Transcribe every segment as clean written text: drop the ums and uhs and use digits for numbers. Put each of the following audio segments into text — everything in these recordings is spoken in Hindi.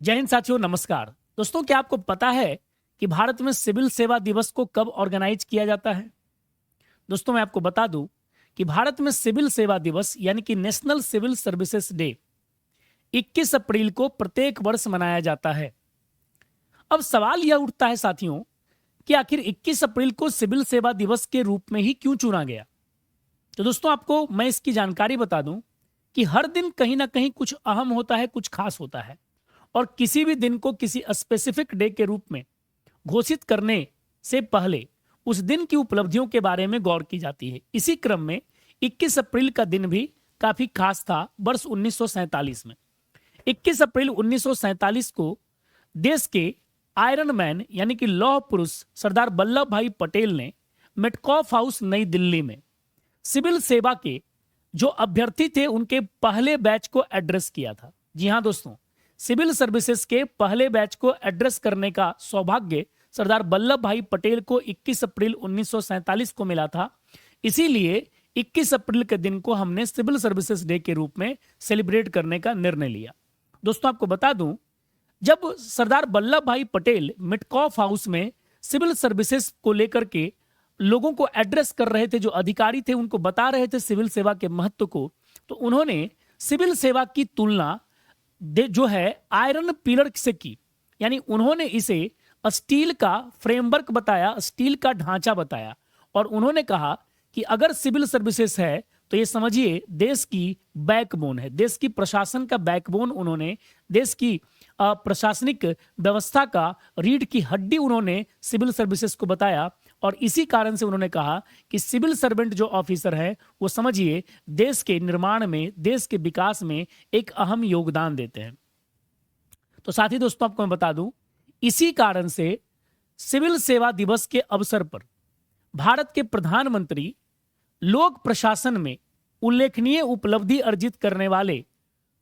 जय हिंद साथियों, नमस्कार। दोस्तों, क्या आपको पता है कि भारत में सिविल सेवा दिवस को कब ऑर्गेनाइज किया जाता है? दोस्तों, मैं आपको बता दूं कि भारत में सिविल सेवा दिवस यानी कि नेशनल सिविल सर्विसेज डे 21 अप्रैल को प्रत्येक वर्ष मनाया जाता है। अब सवाल यह उठता है साथियों कि आखिर 21 अप्रैल को सिविल सेवा दिवस के रूप में ही क्यों चुना गया? तो दोस्तों, आपको मैं इसकी जानकारी बता दूं कि हर दिन कहीं ना कहीं कुछ अहम होता है, कुछ खास होता है, और किसी भी दिन को किसी स्पेसिफिक डे के रूप में घोषित करने से पहले उस दिन की उपलब्धियों के बारे में गौर की जाती है। इसी क्रम में 21 अप्रैल का दिन भी काफी खास था वर्ष 1947 में। 21 अप्रैल 1947 को देश के आयरन मैन यानी कि लौह पुरुष सरदार वल्लभ भाई पटेल ने मेटकॉफ हाउस नई दिल्ली में सिविल सेवा के जो अभ्यर्थी थे उनके पहले बैच को एड्रेस किया था। जी हां दोस्तों, सिविल सर्विसेज के पहले बैच को एड्रेस करने का सौभाग्य सरदार वल्लभ भाई पटेल को 21 अप्रैल 1947 को मिला था। इसीलिए 21 अप्रैल के दिन को हमने सिविल सर्विसेज डे के रूप में सेलिब्रेट करने का निर्णय लिया। दोस्तों, आपको बता दूं, जब सरदार वल्लभ भाई पटेल मिटकॉफ हाउस में सिविल सर्विसेज को लेकर के लोगों को एड्रेस कर रहे थे, जो अधिकारी थे उनको बता रहे थे सिविल सेवा के महत्व को, तो उन्होंने सिविल सेवा की तुलना जो है आयरन पिलर से की। यानी उन्होंने इसे स्टील का फ्रेमवर्क बताया, स्टील का ढांचा बताया, और उन्होंने कहा कि अगर सिविल सर्विसेज है तो ये समझिए देश की बैकबोन है, देश की प्रशासन का बैकबोन। उन्होंने देश की प्रशासनिक व्यवस्था का रीढ़ की हड्डी उन्होंने सिविल सर्विसेज को बताया, और इसी कारण से उन्होंने कहा कि सिविल सर्वेंट जो ऑफिसर है वो समझिए देश के निर्माण में, देश के विकास में एक अहम योगदान देते हैं। तो साथी दोस्तों, आपको मैं बता दूं, इसी कारण से सिविल सेवा दिवस के अवसर पर भारत के प्रधानमंत्री लोक प्रशासन में उल्लेखनीय उपलब्धि अर्जित करने वाले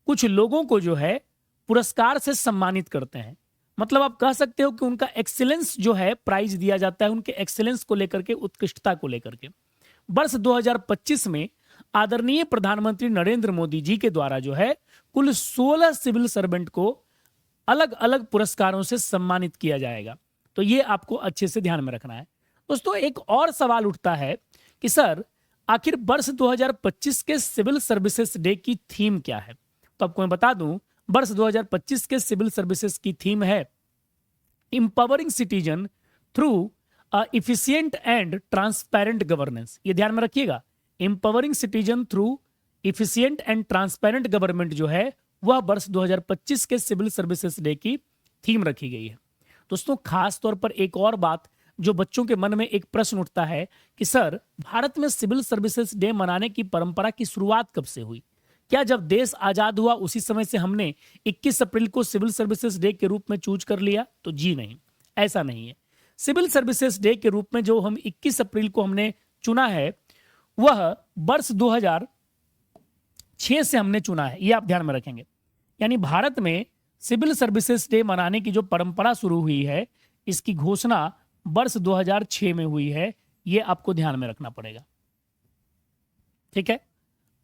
कुछ लोगों को जो है पुरस्कार से सम्मानित करते हैं। मतलब आप कह सकते हो कि उनका एक्सीलेंस जो है प्राइज दिया जाता है, उनके एक्सीलेंस को लेकर के, उत्कृष्टता को लेकर के। वर्ष 2025 में आदरणीय प्रधानमंत्री नरेंद्र मोदी जी के द्वारा जो है कुल 16 सिविल सर्वेंट को अलग अलग पुरस्कारों से सम्मानित किया जाएगा। तो ये आपको अच्छे से ध्यान में रखना है। दोस्तों, एक और सवाल उठता है कि सर आखिर वर्ष 2025 के सिविल सर्विसेज डे की थीम क्या है? तो आपको मैं बता दूं, वर्ष 2025 के सिविल सर्विसेज की थीम है empowering citizen through efficient and transparent governance. ये ध्यान में रखिएगा, empowering citizen through efficient and transparent government जो है वह वर्ष 2025 के सिविल सर्विसेज डे की थीम रखी गई है। दोस्तों, खास तौर पर एक और बात जो बच्चों के मन में एक प्रश्न उठता है कि सर भारत में सिविल सर्विसेज डे मनाने की परंपरा की शुरुआत कब से हुई? क्या जब देश आजाद हुआ उसी समय से हमने 21 अप्रैल को सिविल सर्विसेज डे के रूप में चूज कर लिया? तो जी नहीं, ऐसा नहीं है। सिविल सर्विसेज डे के रूप में जो हम 21 अप्रैल को हमने चुना है वह वर्ष 2006 से हमने चुना है, ये आप ध्यान में रखेंगे। यानी भारत में सिविल सर्विसेज डे मनाने की जो परंपरा शुरू हुई है इसकी घोषणा वर्ष 2006 में हुई है, ये आपको ध्यान में रखना पड़ेगा। ठीक है।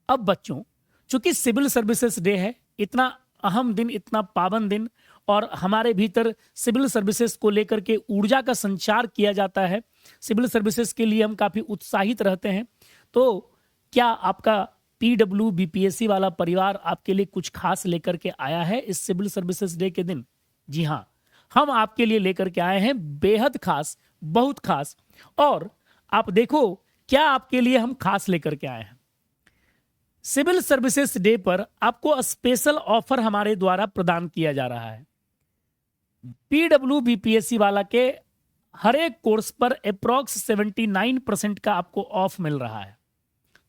अब बच्चों, चूंकि सिविल सर्विसेज डे है, इतना अहम दिन, इतना पावन दिन, और हमारे भीतर सिविल सर्विसेज को लेकर के ऊर्जा का संचार किया जाता है, सिविल सर्विसेज के लिए हम काफी उत्साहित रहते हैं। तो क्या आपका पीडब्ल्यू बीपीएससी वाला परिवार आपके लिए कुछ खास लेकर के आया है इस सिविल सर्विसेज डे के दिन? जी हां, हम आपके लिए लेकर के आए हैं बेहद खास, बहुत खास। और आप देखो क्या आपके लिए हम खास लेकर के आए हैं। सिविल सर्विसेज डे पर आपको स्पेशल ऑफर हमारे द्वारा प्रदान किया जा रहा है। पीडब्ल्यू बीपीएससी वाला के हर एक कोर्स पर अप्रॉक्स 79% का आपको ऑफ मिल रहा है।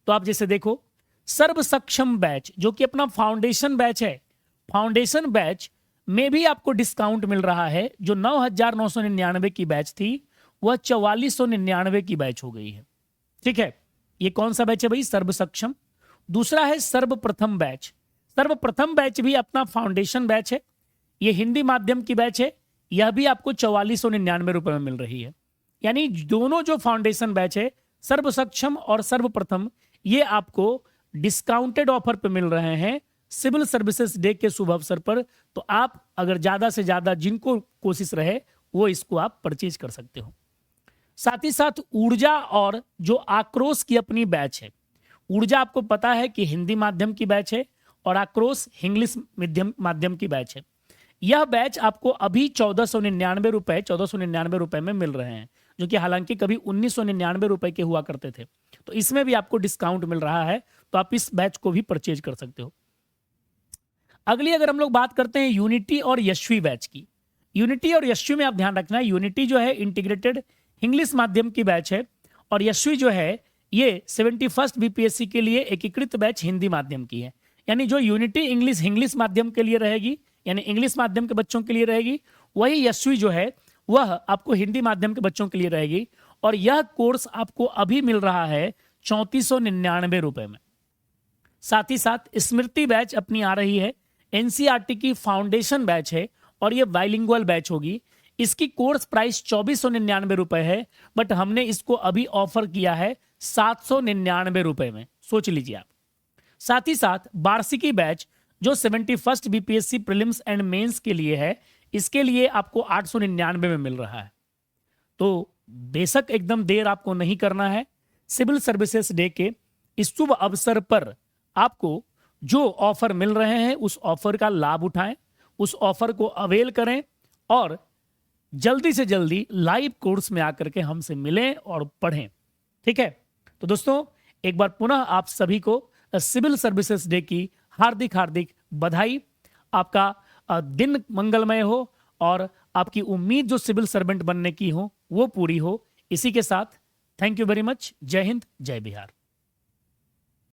तो आप जैसे देखो, सर्व सक्षम बैच जो कि अपना फाउंडेशन बैच है, फाउंडेशन बैच में भी आपको डिस्काउंट मिल रहा है। जो 9,999 की बैच थी वह 4,499 की बैच हो गई है। ठीक है, ये कौन सा बैच है भाई? सर्व सक्षम। दूसरा है सर्वप्रथम बैच। सर्वप्रथम बैच भी अपना फाउंडेशन बैच है, ये हिंदी माध्यम की बैच है, यह भी आपको 4,499 रुपए में मिल रही है। यानी दोनों जो फाउंडेशन बैच है, सर्व सक्षम और सर्वप्रथम, ये आपको डिस्काउंटेड ऑफर पे मिल रहे हैं सिविल सर्विसेज डे के शुभ अवसर पर, तो आप अगर ज्यादा से ज्यादा जिनको कोशिश रहे वो इसको आप परचेज कर सकते हो। साथ ही साथ ऊर्जा और जो आक्रोश की अपनी बैच है, ऊर्जा आपको पता है कि हिंदी माध्यम की बैच है और आक्रोश इंग्लिश माध्यम की बैच है। यह बैच आपको अभी 1499 रुपए में मिल रहे हैं, जो कि हालांकि कभी 1999 रुपए के हुआ करते थे। तो इसमें भी आपको डिस्काउंट मिल रहा है, तो आप इस बैच को भी परचेज कर सकते हो। अगली अगर हम लोग बात करते हैं यूनिटी और यशस्वी बैच की, यूनिटी और यशस्वी में आप ध्यान रखना है, यूनिटी जो है इंटीग्रेटेड इंग्लिश माध्यम की बैच है और यशस्वी जो है ये 71st बीपीएससी के लिए एकीकृत बैच हिंदी माध्यम की है। यानी जो यूनिटी इंग्लिश माध्यम के लिए रहेगी, यानी इंग्लिश माध्यम के बच्चों के लिए रहेगी, वही यशस्वी जो है वह आपको हिंदी माध्यम के बच्चों के लिए रहेगी। और यह कोर्स आपको अभी मिल रहा है 3499 रुपए में। साथ ही साथ स्मृति बैच अपनी आ रही है, एनसीईआरटी की फाउंडेशन बैच है और ये बाइलिंगुअल बैच होगी। इसकी कोर्स प्राइस 2499 रुपए है, बट हमने इसको अभी ऑफर किया है 799 रुपए में, सोच लीजिए आप। साथ ही साथ वार्षिकी बैच जो 71st BPSC prelims and mains के लिए है, इसके लिए आपको 899 में मिल रहा है। तो बेशक एकदम देर आपको नहीं करना है। सिविल सर्विसेज डे के इस शुभ अवसर पर आपको जो ऑफर मिल रहे हैं उस ऑफर का लाभ उठाएं, उस ऑफर को अवेल करें और जल्दी से जल्दी लाइव कोर्स में आकर के हमसे मिलें और पढ़ें। ठीक है, तो दोस्तों एक बार पुनः आप सभी को सिविल सर्विसेज डे की हार्दिक हार्दिक बधाई। आपका दिन मंगलमय हो और आपकी उम्मीद जो सिविल सर्वेंट बनने की हो वो पूरी हो। इसी के साथ थैंक यू वेरी मच। जय हिंद, जय बिहार।